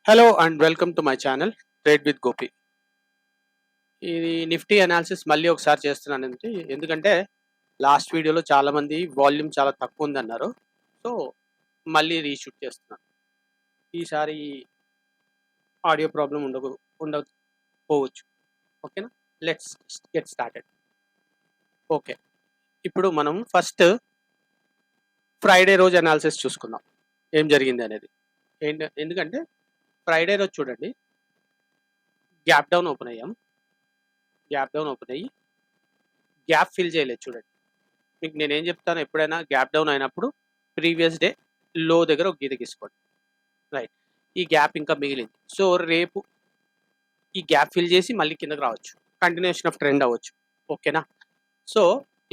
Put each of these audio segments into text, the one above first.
Hello and welcome to my channel trade with Gopi. ఇది Nifty analysis మళ్ళీ ఒకసారి చేస్తున్నాను. ఎందుకంటే లాస్ట్ వీడియోలో చాలా మంది వాల్యూమ్ చాలా తక్కువ ఉందన్నారు. సో మళ్ళీ రీషూట్ చేస్తున్నాను. ఈసారి ఆడియో ప్రాబ్లం ఉండకపోవచ్చు. ఓకేనా, లెట్స్ గెట్ స్టార్టెడ్. ఓకే, ఇప్పుడు మనం ఫస్ట్ ఫ్రైడే రోజు అనాలిసిస్ చూసుకుందాం, ఏం జరిగింది అనేది. ఎందుకంటే ఫ్రైడే రోజు చూడండి, గ్యాప్ డౌన్ ఓపెన్ అయ్యాం. గ్యాప్ ఫిల్ చేయలేదు. చూడండి, మీకు నేనేం చెప్తాను, ఎప్పుడైనా గ్యాప్ డౌన్ అయినప్పుడు ప్రీవియస్ డే లో దగ్గర ఒక గీత గీసుకోండి. రైట్, ఈ గ్యాప్ ఇంకా మిగిలింది. సో రేపు ఈ గ్యాప్ ఫిల్ చేసి మళ్ళీ కిందకి రావచ్చు, కంటిన్యూషన్ ఆఫ్ ట్రెండ్ అవ్వచ్చు. ఓకేనా, సో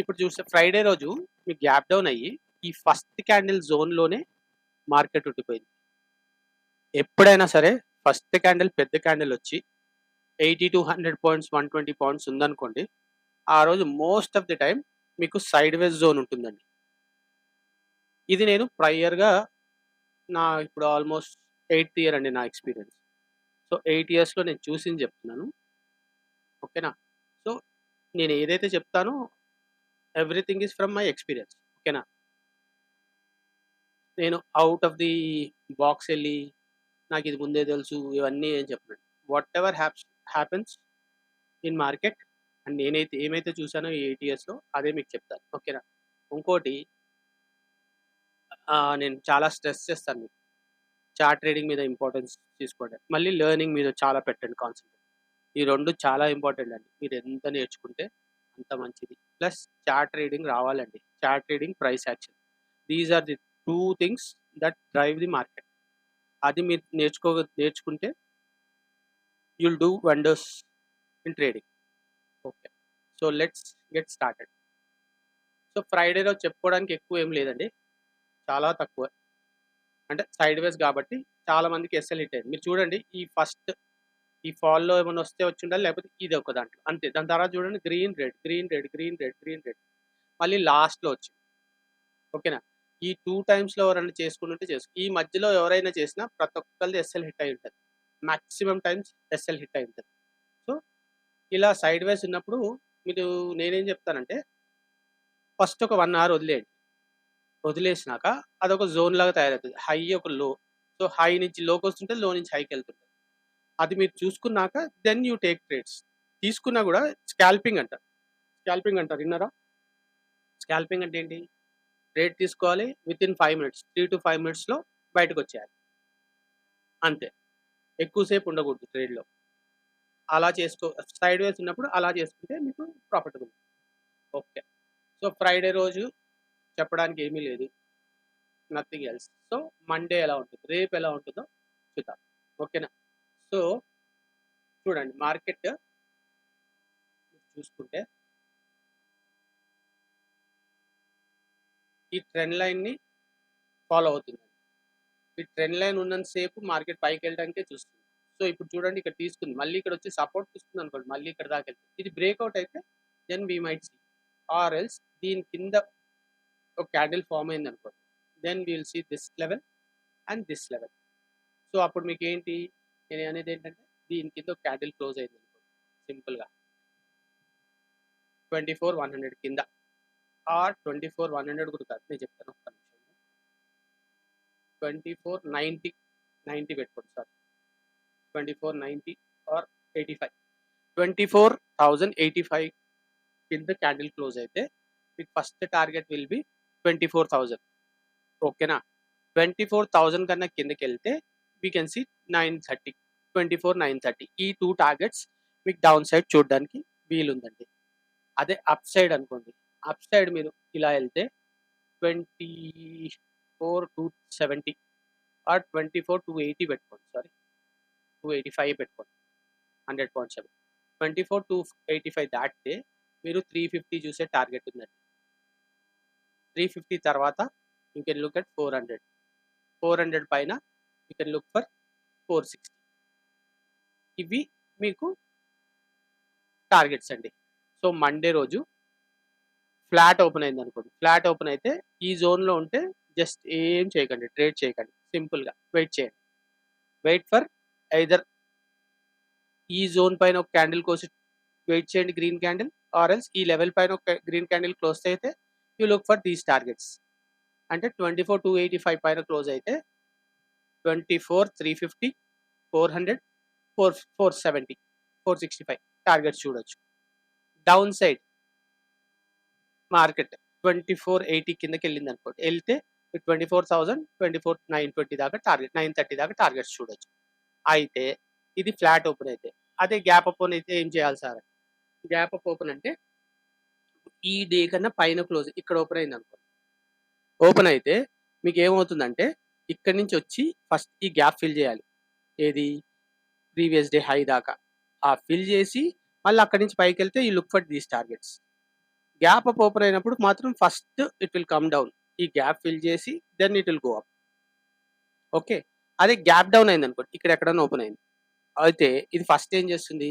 ఇప్పుడు చూస్తే ఫ్రైడే రోజు మీకు గ్యాప్ డౌన్ అయ్యి ఈ ఫస్ట్ క్యాండిల్ జోన్లోనే మార్కెట్ ఉండిపోయింది. ఎప్పుడైనా సరే ఫస్ట్ క్యాండిల్ పెద్ద క్యాండిల్ వచ్చి 80 to 100 పాయింట్స్ 120 పాయింట్స్ ఉందనుకోండి, ఆ రోజు మోస్ట్ ఆఫ్ ది టైం మీకు సైడ్ వేస్ జోన్ ఉంటుందండి. ఇది నేను ప్రైయర్గా ఇప్పుడు ఆల్మోస్ట్ 8th ఇయర్ అండి నా ఎక్స్పీరియన్స్. సో 8 yearsలో నేను చూసింది చెప్తున్నాను. ఓకేనా, సో నేను ఏదైతే చెప్తానో everything is from my experience. ఓకేనా, నేను అవుట్ ఆఫ్ ది బాక్స్ వెళ్ళి నాకు ఇది ముందే తెలుసు ఇవన్నీ ఏం చెప్పాను. What ever happens in market and నేనైతే ఏమైతే చూసానో ఈ 8 yearsలో అదే మీకు చెప్తాను. ఓకేనా, ఇంకోటి నేను చాలా స్ట్రెస్ చేస్తాను మీకు, చార్ట్ ట్రేడింగ్ మీద ఇంపార్టెన్స్ తీసుకోండి, మళ్ళీ లెర్నింగ్ మీద చాలా పెట్టండి కాన్సెప్ట్. ఈ రెండు చాలా ఇంపార్టెంట్ అండి. మీరు ఎంత నేర్చుకుంటే అంత మంచిది. ప్లస్ చార్ట్ ట్రేడింగ్ రావాలండి. Chart trading, price action, these are the 2 things that drive the market. అది మీరు నేర్చుకుంటే you'll do wonders in trading. Okay, so let's get started. So Friday రోజు చెప్పుకోవడానికి ఎక్కువ ఏం లేదండి, చాలా తక్కువ. అంటే సైడ్ వేస్ కాబట్టి చాలా మందికి ఎస్ఎల్ హిట్ అయింది. మీరు చూడండి, ఈ ఫాల్లో ఏమైనా వస్తే వచ్చి ఉండాలి, లేకపోతే ఇది ఒక దాంట్లో అంతే. దాని తర్వాత చూడండి, గ్రీన్ రెడ్ మళ్ళీ లాస్ట్లో వచ్చింది. ఓకేనా, ఈ 2 times ఎవరైనా చేసుకుంటుంటే ఈ మధ్యలో ఎవరైనా చేసినా ప్రతి ఒక్కరిది ఎస్ఎల్ హిట్ అయి ఉంటుంది. మాక్సిమం టైమ్స్ ఎస్ఎల్ హిట్ అయి ఉంటుంది. సో ఇలా సైడ్ వేస్ ఉన్నప్పుడు నేనేం చెప్తానంటే, ఫస్ట్ ఒక 1 hour వదిలేసినాక అదొక జోన్ లాగా తయారవుతుంది. హై ఒక లో, సో హై నుంచి లోకి వస్తుంటే, లో నుంచి హైకి వెళ్తుంటుంది. అది మీరు చూసుకున్నాక దెన్ యూ టేక్ ట్రేడ్స్. తీసుకున్నా కూడా స్కాల్పింగ్ అంటారు, విన్నారా? స్కాల్పింగ్ అంటే ఏంటి? ట్రేడ్ తీసుకోవాలి, విత్ ఇన్ 5 minutes, 3 to 5 minutesలో బయటకు వచ్చేయాలి, అంతే. ఎక్కువసేపు ఉండకూడదు ట్రేడ్లో. అలా సైడ్ వేస్ ఉన్నప్పుడు అలా చేసుకుంటే మీకు ప్రాఫిట్ ఉంది. ఓకే, సో ఫ్రైడే రోజు చెప్పడానికి ఏమీ లేదు, నథింగ్ ఎల్స్. సో మండే ఎలా ఉంటుంది, రేపు ఎలా ఉంటుందో చూద్దాం. ఓకేనా, సో చూడండి, మార్కెట్ చూసుకుంటే ఈ ట్రెండ్ లైన్ని ఫాలో అవుతుంది. ఈ ట్రెండ్ లైన్ ఉన్నంతసేపు మార్కెట్ పైకి వెళ్ళడానికే చూస్తుంది. సో ఇప్పుడు చూడండి, ఇక్కడ తీసుకుంది, మళ్ళీ ఇక్కడ వచ్చి సపోర్ట్ తీసుకుంది అనుకోండి, మళ్ళీ ఇక్కడ దాకా వెళ్తుంది. ఇది బ్రేక్అవుట్ అయితే then we might see, or else దీని కింద ఒక క్యాండిల్ ఫామ్ అయింది అనుకోండి, then we'll see this level and this level. So అప్పుడు మీకు ఏంటి, నేను అనేది ఏంటంటే, దీని కింద ఒక క్యాండిల్ క్లోజ్ అయింది అనుకోండి, సింపుల్గా 24,100 కింద, ఆర్ 24,100 కూడా కాదు, నేను చెప్తాను ఒక్క నిమిషం. 24,90 పెట్టుకోండి, సారీ 24,90 ఆర్ 85, 24,085 కింద క్యాండిల్ క్లోజ్ అయితే మీకు ఫస్ట్ టార్గెట్ విల్ బి 24,000. ఓకేనా, 24,000 కన్నా కిందకి వెళ్తే వీ కెన్ సీ 930, 24,930. ఈ 2 targets మీకు డౌన్ సైడ్ చూడడానికి వీలుందండి. అదే అప్ సైడ్ అనుకోండి, అప్ సైడ్ మీరు ఇలా వెళ్తే 24,270 ఆర్ 24,280 పెట్టుకోండి, సారీ 285 పెట్టుకోండి, 100.7. 24,285 దాటితే మీరు 350 చూసే టార్గెట్ ఉందండి. 350 తర్వాత యూ కెన్ లుక్ అట్ 400 పైన యూ కెన్ లుక్ ఫర్ 460. ఇవి మీకు టార్గెట్స్ అండి. సో మండే రోజు ఫ్లాట్ ఓపెన్ అయింది అనుకోండి, ఫ్లాట్ ఓపెన్ అయితే ఈ జోన్లో ఉంటే జస్ట్ ఏం చేయకండి, ట్రేడ్ చేయకండి, సింపుల్గా వెయిట్ చేయండి. వెయిట్ ఫర్ ఐదర్ ఈ జోన్ పైన ఒక క్యాండిల్ కోసి వెయిట్ చేయండి గ్రీన్ క్యాండిల్, ఆర్ ఎల్స్ ఈ లెవెల్ పైన ఒక గ్రీన్ క్యాండిల్ క్లోజ్ అయితే you look for these targets. అంటే 24,285 పైన క్లోజ్ అయితే 24,350, 400, 470, 465 టార్గెట్స్ చూడొచ్చు. డౌన్ సైడ్ మార్కెట్ 2480 కిందకి వెళ్ళింది అనుకోండి, వెళ్తే 24,000, 24,920 దాకా టార్గెట్, 930 దాకా టార్గెట్స్ చూడొచ్చు. అయితే ఇది ఫ్లాట్ ఓపెన్ అయితే. అదే గ్యాప్ ఓపెన్ అయితే ఏం చేయాలి సార్? గ్యాప్ అప్ ఓపెన్ అంటే ఈ డే కన్నా పైన క్లోజ్ ఇక్కడ ఓపెన్ అయింది అనుకోండి, ఓపెన్ అయితే మీకు ఏమవుతుందంటే ఇక్కడి నుంచి వచ్చి ఫస్ట్ ఈ గ్యాప్ ఫిల్ చేయాలి. ఏది? ప్రీవియస్ డే హై దాకా ఆ ఫిల్ చేసి మళ్ళీ అక్కడి నుంచి పైకి వెళ్తే ఈ look for these targets. Gap up open అయినప్పుడు మాత్రం first it will come down, ఈ గ్యాప్ ఫిల్ చేసి then it will go up. Okay, అదే గ్యాప్ డౌన్ అయింది అనుకోండి, ఇక్కడ ఎక్కడైనా ఓపెన్ అయింది అయితే ఇది ఫస్ట్ ఏం చేస్తుంది?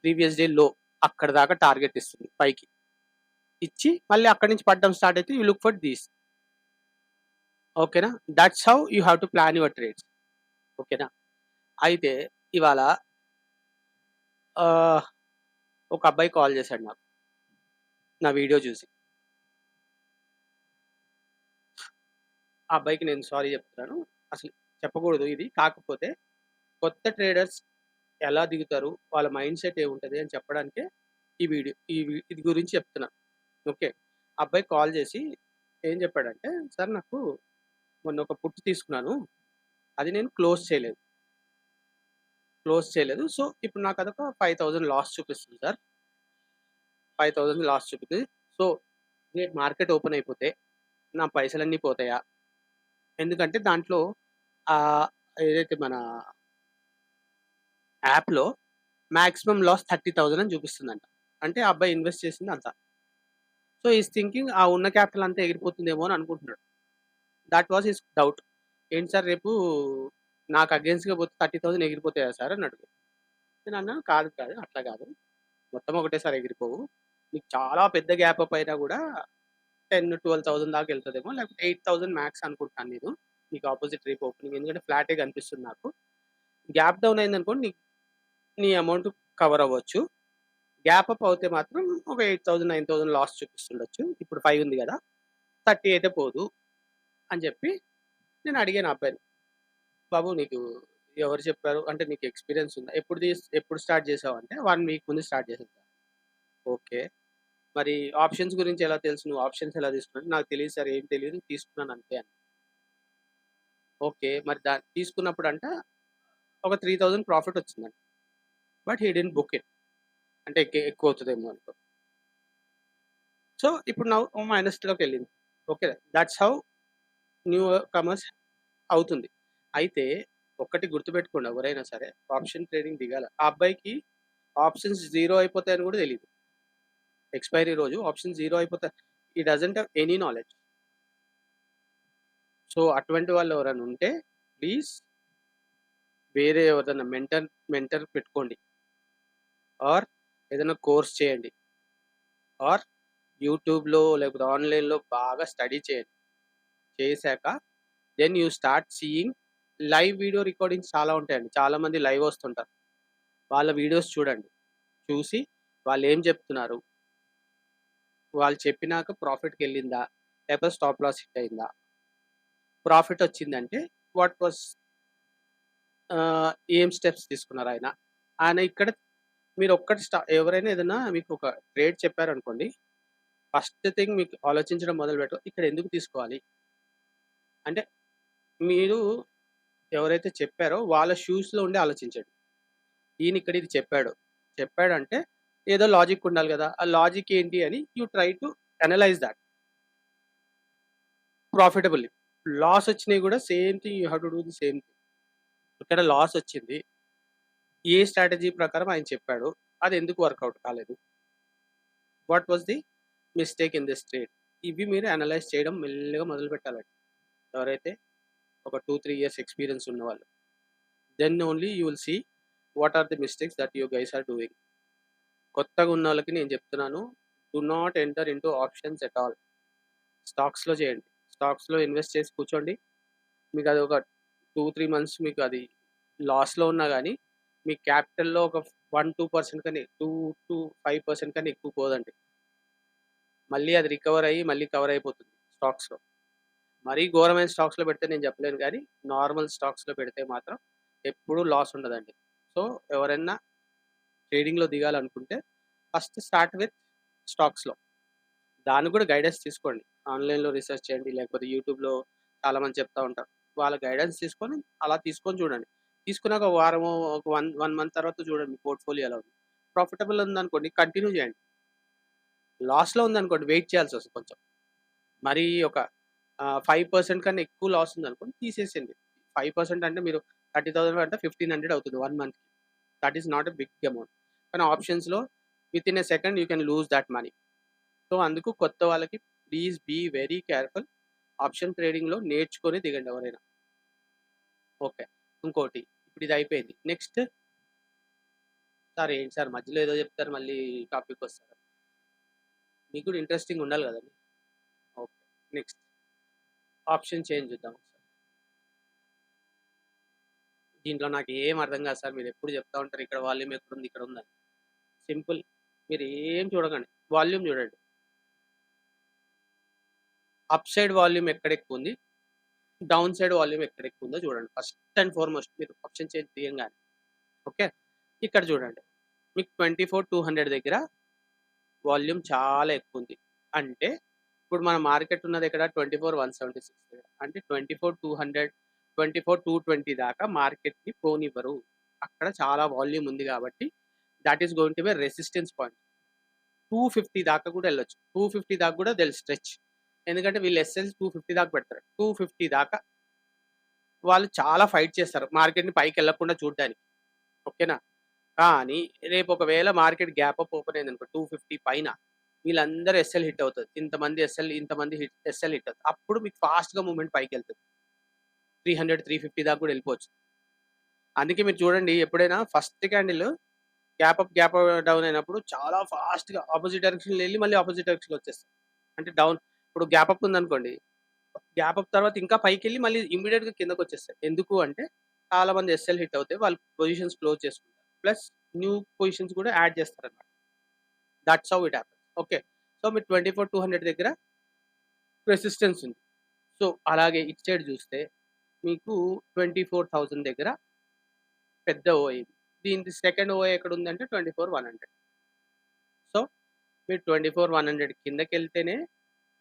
ప్రీవియస్ డే లో అక్కడ దాకా టార్గెట్ ఇస్తుంది, పైకి ఇచ్చి మళ్ళీ అక్కడి నుంచి పడడం స్టార్ట్ అయితే యూ లుక్ ఫర్ దీస్. ఓకేనా? That's how you have to plan your trades. ఓకేనా? అయితే ఇవాళ ఒక అబ్బాయి కాల్ చేశాడు నాకు నా వీడియో చూసి. ఆ అబ్బాయికి నేను సారీ చెప్తున్నాను, అసలు చెప్పకూడదు ఇది, కాకపోతే కొత్త ట్రేడర్స్ ఎలా దిగుతారు, వాళ్ళ మైండ్ సెట్ ఏముంటుంది అని చెప్పడానికే ఈ వీడియో ఇది గురించి చెప్తున్నాను. ఓకే, అబ్బాయి కాల్ చేసి ఏం చెప్పాడంటే, సార్ నాకు మొన్న ఒక పుట్టు తీసుకున్నాను, అది నేను క్లోజ్ చేయలేదు. సో ఇప్పుడు నాకు అదొక 5,000 లాస్ చూపిస్తుంది సార్, 5,000 లాస్ చూపిస్తుంది. సో రేపు మార్కెట్ ఓపెన్ అయిపోతే నా పైసలన్నీ పోతాయా? ఎందుకంటే దాంట్లో ఏదైతే మన యాప్లో మాక్సిమం లాస్ 30,000 అని చూపిస్తుందంట. అంటే ఆ అబ్బాయి ఇన్వెస్ట్ చేసింది అంత. సో ఈస్ థింకింగ్ ఆ ఉన్న క్యాపిటల్ అంతా ఎగిరిపోతుందేమో అని అనుకుంటున్నాడు. That was his doubt. ఏంటి సార్ రేపు నాకు అగేన్స్ట్గా పోతే 30,000 ఎగిరిపోతాయా సార్ అని అడిగాడు. నేను అన్నాను, కాదు అట్లా కాదు, మొత్తం ఒకటేసారి ఎగిరిపోవు, నీకు చాలా పెద్ద గ్యాప్ అప్ అయినా కూడా 10,000-12,000 దాకా వెళ్తుందేమో, లేకపోతే 8,000 మ్యాక్స్ అనుకుంటాను నేను నీకు ఆపోజిట్ రేపు ఓపెనింగ్, ఎందుకంటే ఫ్లాటే కనిపిస్తుంది నాకు. గ్యాప్ డౌన్ అయింది అనుకోండి, నీ అమౌంట్ కవర్ అవ్వచ్చు. గ్యాప్ అప్ అవుతే మాత్రం ఒక 8,000-9,000 లాస్ చూపిస్తుండొచ్చు. ఇప్పుడు 5 ఉంది కదా, 30 అయితే పోదు అని చెప్పి నేను అడిగాను ఆ అబ్బాయిని. బాబు నీకు ఎవరు చెప్పారు అంటే, నీకు ఎక్స్పీరియన్స్ ఉందా, ఎప్పుడు స్టార్ట్ చేసావు అంటే 1 వీక్ ముందు స్టార్ట్ చేశాను సార్. ఓకే, మరి ఆప్షన్స్ గురించి ఎలా తెలుసు, నువ్వు ఆప్షన్స్ ఎలా తీసుకున్నావు? నాకు తెలియదు సార్, ఏం తెలియదు, తీసుకున్నాను అంతే అని. ఓకే, మరి తీసుకున్నప్పుడు అంట ఒక 3,000 ప్రాఫిట్ వచ్చిందంట, but he didn't book it, అంటే ఎక్కువ అవుతుందేమో అనుకో. సో ఇప్పుడు నా మైనస్లోకి వెళ్ళింది. Okay, that's how new comers అవుతుంది. అయితే ఒక్కటి గుర్తుపెట్టుకోండి, ఎవరైనా సరే ఆప్షన్ ట్రేడింగ్ దిగాల. ఆ అబ్బాయికి ఆప్షన్స్ 0 అయిపోతాయని కూడా తెలియదు. ఎక్స్పైరీ రోజు ఆప్షన్ 0 అయిపోతాయి, ఈ doesn't have any knowledge. So అటువంటి వాళ్ళు ఎవరైనా ఉంటే ప్లీజ్ వేరే ఎవరైనా మెంటర్ పెట్టుకోండి, ఆర్ ఏదైనా కోర్స్ చేయండి, ఆర్ యూట్యూబ్లో లేకపోతే ఆన్లైన్లో బాగా స్టడీ చేయండి. చేశాక then you start seeing live video recordings చాలా ఉంటాయండి. చాలామంది లైవ్ వస్తుంటారు, వాళ్ళ వీడియోస్ చూడండి. చూసి వాళ్ళు ఏం చెప్తున్నారు, వాళ్ళు చెప్పినాక ప్రాఫిట్కి వెళ్ళిందా, లేకపోతే స్టాప్ లాస్ హిట్ అయిందా, ప్రాఫిట్ వచ్చిందంటే వాట్ వాస్ ఏం స్టెప్స్ తీసుకున్నారు ఆయన ఇక్కడ. మీరు ఒక్కటి ఎవరైనా ఏదైనా మీకు ఒక ట్రేడ్ చెప్పారనుకోండి, ఫస్ట్ థింగ్ మీకు ఆలోచించడం మొదలుపెట్టు, ఇక్కడ ఎందుకు తీసుకోవాలి అంటే, మీరు ఎవరైతే చెప్పారో వాళ్ళ షూస్లో ఉండి ఆలోచించండి. ఈయన ఇక్కడ ఇది చెప్పాడంటే ఏదో లాజిక్ ఉండాలి కదా, ఆ లాజిక్ ఏంటి అని you try to analyze that profitably. Loss వచ్చినాయి కూడా same thing, you have to do the same thing. ఇక్కడ లాస్ వచ్చింది, ఏ స్ట్రాటజీ ప్రకారం ఆయన చెప్పాడు, అది ఎందుకు వర్కౌట్ కాలేదు, what was the mistake in this trade, ఇవి మీరు అనలైజ్ చేయడం మెల్లగా మొదలు పెట్టాలండి. ఎవరైతే ఒక 2-3 years ఎక్స్పీరియన్స్ ఉన్న వాళ్ళు, then only you will see what are the mistakes that you guys are doing. కొత్తగా ఉన్న వాళ్ళకి నేను చెప్తున్నాను, do not enter into options at all. స్టాక్స్లో చేయండి, స్టాక్స్లో ఇన్వెస్ట్ చేసి కూర్చోండి, మీకు అది ఒక 2-3 months మీకు అది లాస్‌లో ఉన్నా గానీ, మీ క్యాపిటల్‌లో ఒక 1, 2% కన్నా 2-5% కన్నా ఎక్కువ పోదండి. మళ్ళీ అది రికవర్ అయ్యి మళ్ళీ కవర్ అయిపోతుంది స్టాక్స్‌లో. మరీ ఘోరమైన స్టాక్స్‌లో పెడితే నేను చెప్పలేను గానీ, నార్మల్ స్టాక్స్‌లో పెడితే మాత్రం ఎప్పుడూ లాస్ ఉండదండి. సో, ఎవరైనా ట్రేడింగ్‌లో దిగాలనుకుంటే ఫస్ట్ స్టార్ట్ విత్ స్టాక్స్‌లో. దానికి కూడా గైడెన్స్ తీసుకోండి. ఆన్‌లైన్‌లో రిసర్చ్ చేయండి. లేకపోతే యూట్యూబ్‌లో చాలామంది చెప్తా ఉంటారు. వాళ్ళ గైడెన్స్ తీసుకొని అలా తీసుకొని చూడండి. తీసుకున్నాక ఒక వారమో, ఒక 1 మంత్ తర్వాత చూడండి మీ పోర్ట్‌ఫోలియో ఎలా ఉంది. ప్రాఫిటబుల్ ఉందనుకోండి కంటిన్యూ చేయండి. లాస్‌లో ఉందనుకోండి వెయిట్ చేయాల్సొస్తది కొంచెం. మరీ ఒక 5% కన్నా ఎక్కువ లాస్ ఉందనుకోండి తీసేసేయండి. 5% అంటే మీరు 30,000 అంటే 1500 అవుతుంది 1 మంత్‌కి. That is not a big amount. కానీ ఆప్షన్స్‌లో within a second you can lose that money. So, అందుకు కొత్త వాళ్ళకి please be very careful. Option ట్రేడింగ్‌లో నేర్చుకొని దిగండి ఎవరైనా. ఓకే. ఇంకోటి ఇప్పుడు ఇది అయిపోయింది. నెక్స్ట్ సార్ ఏంటి సార్ మధ్యలో ఏదో చెప్తారు మళ్ళీ టాపిక్‌కొస్తారు. మీకు కూడా ఇంట్రెస్టింగ్ ఉండాలి కదండీ! ఓకే. నెక్స్ట్ ఆప్షన్ చేంజ్ చూద్దాం ఒకసారి. దీంట్లో నాకేం అర్థం కాదు సార్. మీరెప్పుడు చెప్తా ఉంటారు ఇక్కడ వాల్యూమ్ ఎక్కడుంది, ఇక్కడ ఉందని. సింపుల్. మీరు ఏం చూడకండి. వాల్యూమ్ చూడండి. అప్ సైడ్ వాల్యూమ్ ఎక్కడెక్కువుంది, డౌన్ సైడ్ వాల్యూమ్ ఎక్కడెక్కువుందో చూడండి. ఫస్ట్ అండ్ ఫార్‌మోస్ట్ మీరు ఆప్షన్ చేంజ్ తీయంగానే. ఓకే. ఇక్కడ చూడండి. మీకు 24,200 దగ్గర వాల్యూమ్ చాలా ఎక్కువుంది. అంటే ఇప్పుడు మన మార్కెట్ ఉన్నదెక్కడ 24,176 దగ్గర. అంటే 24,200, 24,220 దాకా మార్కెట్‌ని పోనివ్వరు. అక్కడ చాలా వాల్యూమ్ ఉంది కాబట్టి that is going to be resistance point. 250 దాకా కూడా ఎళ్ళొచ్చు. 250 దాకా కూడా దే విల్ స్ట్రెచ్. ఎందుకంటే వీళ్ళు ఎస్ఎల్ 250 దాకా పెడతారు. 250 దాకా వాళ్ళు చాలా ఫైట్ చేస్తారు మార్కెట్‌ని పైకెళ్ళకుండా చూడ్డానికి. ఓకేనా? కానీ రేపు ఒకవేళ మార్కెట్ గ్యాప్ అప్ ఓపెన్ అయిందనుకో 250 పైన వీళ్ళందరూ ఎస్ఎల్ హిట్ అవుతది. ఇంతమంది ఎస్ఎల్, ఇంతమంది ఎస్ఎల్ హిట్ అవుతది. అప్పుడు మీకు ఫాస్ట్‌గా మూవ్‌మెంట్ పైకెళ్తది. 300, 350 దాకా కూడా ఎళ్ళిపోవచ్చు. అందుకే మీరు చూడండి ఎప్పుడైనా ఫస్ట్ క్యాండిల్ గ్యాప్ డౌన్ అయినప్పుడు చాలా ఫాస్ట్‌గా అపోజిట్ డైరెక్షన్‌లో ఎళ్లి మళ్ళీ అపోజిట్ డైరెక్షన్‌లో వచ్చేస్తది. అంటే డౌన్ ఇప్పుడు గ్యాప్ అప్ ఉందనుకోండి. గ్యాప్ అప్ తర్వాత ఇంకా పైకెళ్ళి మళ్ళీ ఇమ్మీడియేట్‌గా కిందకొచ్చేస్తాయి. ఎందుకు అంటే చాలా మంది ఎస్ఎల్ హిట్ అవుతాయి. వాళ్ళు పొజిషన్స్ క్లోజ్ చేసుకుంటారు. ప్లస్ న్యూ పొజిషన్స్ కూడా యాడ్ చేస్తారన్నమాట. That's how it happens. Okay. So, మీరు 24,200 దగ్గర రెసిస్టెన్స్ ఉంది. సో, అలాగే ఇటు సైడ్ చూస్తే మీకు 24,000 దగ్గర పెద్ద ఓఐ ఉంది. దీనికి సెకండ్ ఓఐ ఎక్కడుందంటే 24,100. సో, మీరు 24,100 కిందకెళ్తేనే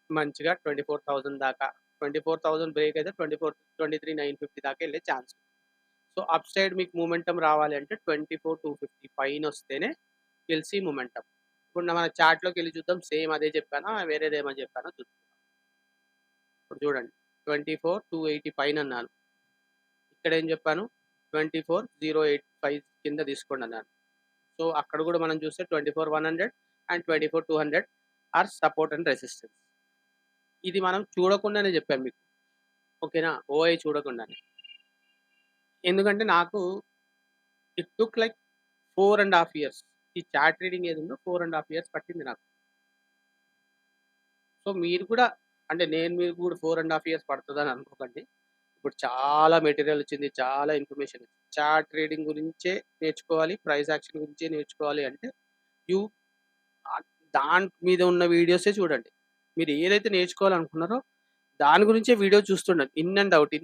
మంచిగా 24,000 దాకా 24,000 బ్రేక్ అయితే 23,950 దాకా ఎళ్ళే ఛాన్స్ ఉంది. సో, అప్ సైడ్ మీకు మొమెంటమ్ రావాలి అంటే 24,250 పైనొస్తేనే విల్ సీ మొమెంటమ్. ఇప్పుడు మన చార్ట్‌లోకెళ్ళి చూద్దాం. సేమ్ అదే చెప్పానా? వేరేదేమైనా చెప్పానా చూద్దాం. ఇప్పుడు చూడండి 24,280 పైనన్నాను. ఇక్కడేం చెప్పాను? 24,085 కింద తీసుకోండన్నాను. సో, అక్కడ కూడా మనం చూస్తే 24,100 and 24,200 are support and resistance. ఇది మనం చూడకుండానే చెప్పాను మీకు. ఓకేనా? ఓఐ చూడకుండానే. ఎందుకంటే నాకు ఇట్ టుక్ లైక్ 4 ½ ఇయర్స్. ఈ చార్ట్ రీడింగ్ ఏదుందో 4 ½ ఇయర్స్ పట్టింది నాకు. సో, మీరు కూడా అంటే నేను మీకు కూడా 4 ½ ఇయర్స్ పడతదని అనుకోకండి. ఇప్పుడు చాలా మెటీరియల్ వచ్చింది. చాలా ఇన్ఫర్మేషన్ వచ్చింది. చార్ట్ ట్రేడింగ్ గురించే నేర్చుకోవాలి. ప్రైస్ యాక్షన్ గురించే నేర్చుకోవాలి అంటే యూ దాని మీద ఉన్న వీడియోసే చూడండి. మీరు ఏదైతే నేర్చుకోవాలనుకున్నారో దాని గురించే వీడియో చూస్తుండండి. ఇన్ అండ్ ఔట్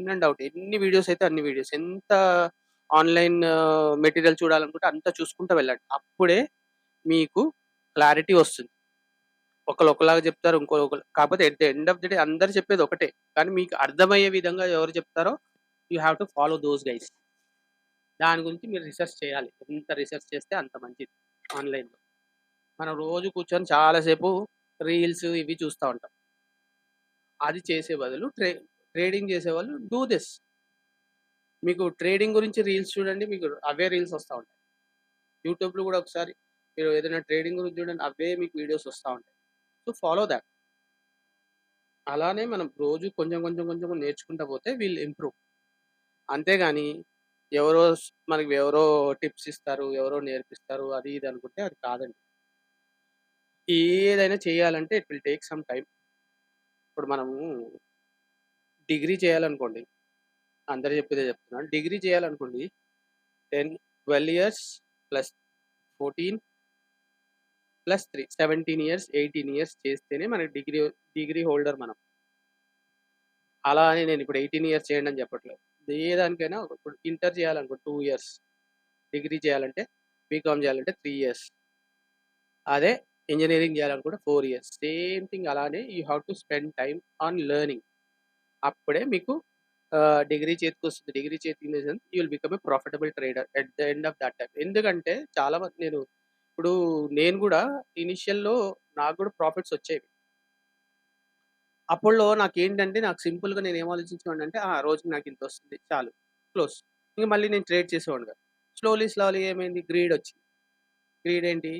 ఎన్ని వీడియోస్ అయితే అన్ని వీడియోస్. ఎంత ఆన్‌లైన్ మెటీరియల్ చూడాలనుకుంటే అంత చూసుకుంటూ వెళ్ళండి. అప్పుడే మీకు క్లారిటీ వస్తుంది. ఒకళ్ళు ఒకలాగా చెప్తారు. కాకపోతే at the end of the day అందరూ చెప్పేది ఒకటే. కానీ మీకు అర్థమయ్యే విధంగా ఎవరు చెప్తారో you have to follow those guys. దాని గురించి మీరు రిసర్చ్ చేయాలి. ఎంత రిసర్చ్ చేస్తే అంత మంచిది ఆన్‌లైన్‌లో. మనం రోజు కూర్చొని చాలా సేపు రీల్స్ ఇవి చూస్తా ఉంటాం. అది చేసే బదులు ట్రేడింగ్ చేసేవాళ్ళు డూ దిస్. మీకు ట్రేడింగ్ గురించి రీల్స్ చూడండి. మీకు అవే రీల్స్ వస్తా ఉంటాయి. యూట్యూబ్‌లో కూడా ఒకసారి మీరు ఏదైనా ట్రేడింగ్ గురించి చూడండి. అవే మీకు వీడియోస్ వస్తా ఉంటాయి. So, follow thought. అలానే మనం రోజు కొంచెం, కొంచెం, కొంచెం నేర్చుకుంటా పోతే విల్ ఇంప్రూవ్. అంతేగాని మనకి ఎవరో టిప్స్ ఇస్తారు, ఎవరో నేర్పిస్తారు అది ఇది అనుకుంటే అది కాదండి. ఏదైనా చేయాలంటే it will take some time. ఇప్పుడు మనము డిగ్రీ చేయాలనుకోండి, అందరూ చెప్పేదే చెప్తున్నాను. డిగ్రీ చేయాలనుకోండి, 12 years plus 14 plus 3 17 years 18 years చేస్తేనే మనకి డిగ్రీ హోల్డర్ మనం. అలా అని నేను ఇప్పుడు 18 ఇయర్స్ చేయండి అని చెప్పట్లేదు. ఏ దానికైనా ఇప్పుడు ఇంటర్ చేయాలనుకో 2 ఇయర్స్, డిగ్రీ చేయాలంటే బీకామ్ చేయాలంటే 3 ఇయర్స్, అదే ఇంజినీరింగ్ చేయాలనుకుంటే 4 ఇయర్స్. సేమ్ థింగ్ అలానే you have to spend time on learning. అప్పుడే మీకు డిగ్రీ చేతికొస్తుంది. డిగ్రీ చేతికి you will become a profitable trader at the end of that time. ఎందుకంటే చాలా మంది నేను కూడా ఇనిషియల్‌లో నాకు కూడా ప్రాఫిట్స్ వచ్చేవి. అప్పట్లో నాకేంటంటే నాకు సింపుల్‌గా నేనేం ఆలోచించేవాడినంటే రోజుకి నాకింతొస్తుంది చాలు క్లోజ్. ఇంక మళ్ళీ నేను ట్రేడ్ చేసేవాడిని కాదు. స్లోలీ ఏమైంది గ్రీడొచ్చింది. గ్రీడేంటి?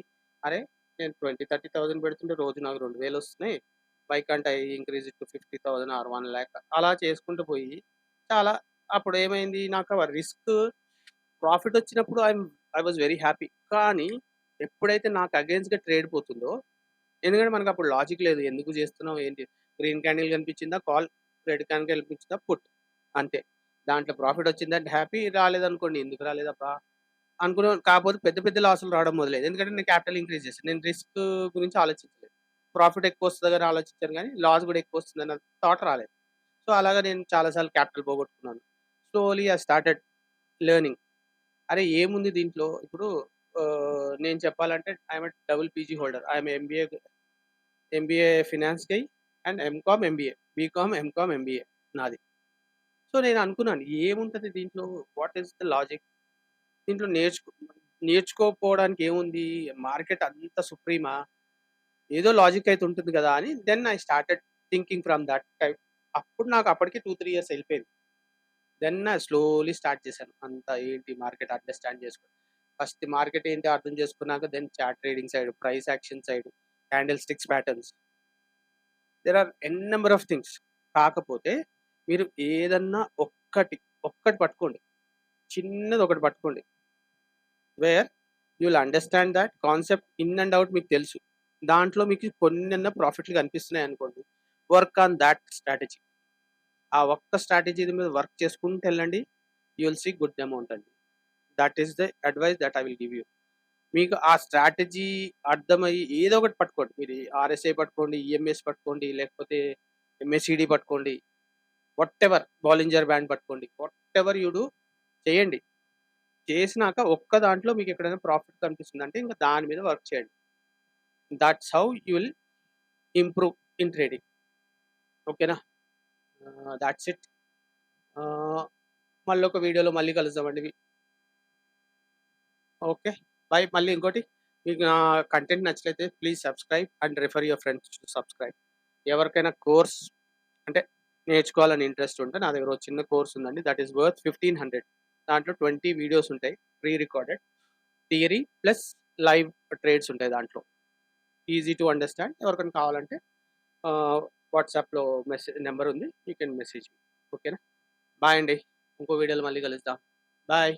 అరే! నేను 20, 30,000 పెడుతుంటే రోజు నాకు 2,000 వస్తున్నాయి. Why can't I increase it to 50,000 or 1,00,000 అలా చేసుకుంటూ పోయి చాలా అప్పుడేమైంది నాకు ఆ రిస్క్ ప్రాఫిట్ వచ్చినప్పుడు ఐ వాస్ వెరీ హ్యాపీ. కానీ ఎప్పుడైతే నాకు అగెయిన్స్ట్‌గా ట్రేడ్ పోతుందో ఎందుకంటే మనకప్పుడు లాజిక్ లేదు. ఎందుకు చేస్తున్నాం? ఏంటి? గ్రీన్ క్యాండిల్ కనిపించిందా కాల్, రెడ్ క్యాండిల్ కనిపించిందా పుట్ అంతే. దాంట్లో ప్రాఫిట్ వచ్చిందంటే హ్యాపీ, రాలేదనుకోండి ఎందుకు రాలేదబ్బా! అనుకునేవాడిని. కాకపోతే పెద్ద పెద్ద లాసులు రావడం మొదలయ్యేది. ఎందుకంటే నేను క్యాపిటల్ ఇంక్రీజ్ చేశాను. నేను రిస్క్ గురించి ఆలోచించలేదు. ప్రాఫిట్ ఎక్కువొస్తదని ఆలోచించాను గానీ, లాస్ గూడా ఎక్కువొస్తుందన్న థాట్ రాలేదు. సో, అలాగా నేను చాలా సార్లు క్యాపిటల్ పోగొట్టుకున్నాను. Slowly I started learning. అరే! ఏముంది దీంట్లో ఇప్పుడు నేను చెప్పాలంటే I'm a double PG holder. I'm MBA finance guy and MCom MBA. BCom, MCom, MBA నాది. సో, నేను అనుకున్నాను ఏముంటది దీంట్లో? What is the logic? దీంట్లో నేర్చుకోకపోవడానికి ఏముంది? మార్కెట్ అంత సుప్రీమా? ఏదో లాజిక్ అయితే ఉంటుంది కదా! అని then I started thinking from that time. అప్పుడు నాకు అప్పటికి 2, 3 ఇయర్స్ ఎళ్ళిపోయింది. దెన్ ఐ స్లోలీ స్టార్ట్ చేశాను. అంతా ఏంటి మార్కెట్ అండర్‌స్టాండ్ చేసుకోవడం. ఫస్ట్ మార్కెట్ ఏంటి అర్థం చేసుకున్నాక then chart trading side, price action side, candlesticks patterns. There are n number of things. కాకపోతే మీరు ఏదన్నా ఒక్కటి పట్టుకోండి. చిన్నది ఒకటి పట్టుకోండి. Where you will understand that concept in and out మీకు తెలుసు. దాంట్లో మీకు కొన్నన్నా ప్రాఫిట్‌లు కనిపిస్తున్నాయనుకోండి. Work on that strategy. ఆ ఒక్క స్ట్రాటజీ మీద వర్క్ చేసుకుంటూ ఎళ్ళండి. You will see good amount అండి. That is the advice that I will give you. మీకు ఆ స్ట్రాటజీ అర్థమయ్యి ఏదో ఒకటి పట్టుకోండి. మీరు ఆర్ఎస్ఐ పట్టుకోండి, ఈఎంఎస్ పట్టుకోండి, లేకపోతే ఎంఎస్సిడి పట్టుకోండి. వాటెవర్ బాలింజర్ బ్యాండ్ పట్టుకోండి. వాటెవర్ యూ డు చేయండి. చేసినాక ఒక్క దాంట్లో మీకు ఎక్కడైనా ప్రాఫిట్ కనిపిస్తుందంటే ఇంక దాని మీద వర్క్ చేయండి. That's how you will improve in trading. ఓకేనా? That's it. మళ్ళొక వీడియోలో మళ్ళీ కలుద్దామండి. ఓకే. బాయ్. మళ్ళీ ఇంకోటి మీకు నా కంటెంట్ నచ్చినట్లయితే please subscribe and refer your friends to subscribe. ఎవరికైనా కోర్స్ అంటే నేర్చుకోవాలని ఇంట్రెస్ట్ ఉంటే నా దగ్గర ఒక చిన్న కోర్స్ ఉందండి. That is worth 1500. దాంట్లో 20 వీడియోస్ ఉంటాయి. Pre recorded. Theory plus live trades ఉంటాయి దాంట్లో. Easy to understand. ఎవరికైనా కావాలంటే వాట్సాప్‌లో నంబర్ ఉంది. యూ కెన్ మెసేజ్ మీ. ఓకేనా? బాయ్ అండి. ఇంకో వీడియోలో మళ్ళీ కలుద్దాం. బాయ్.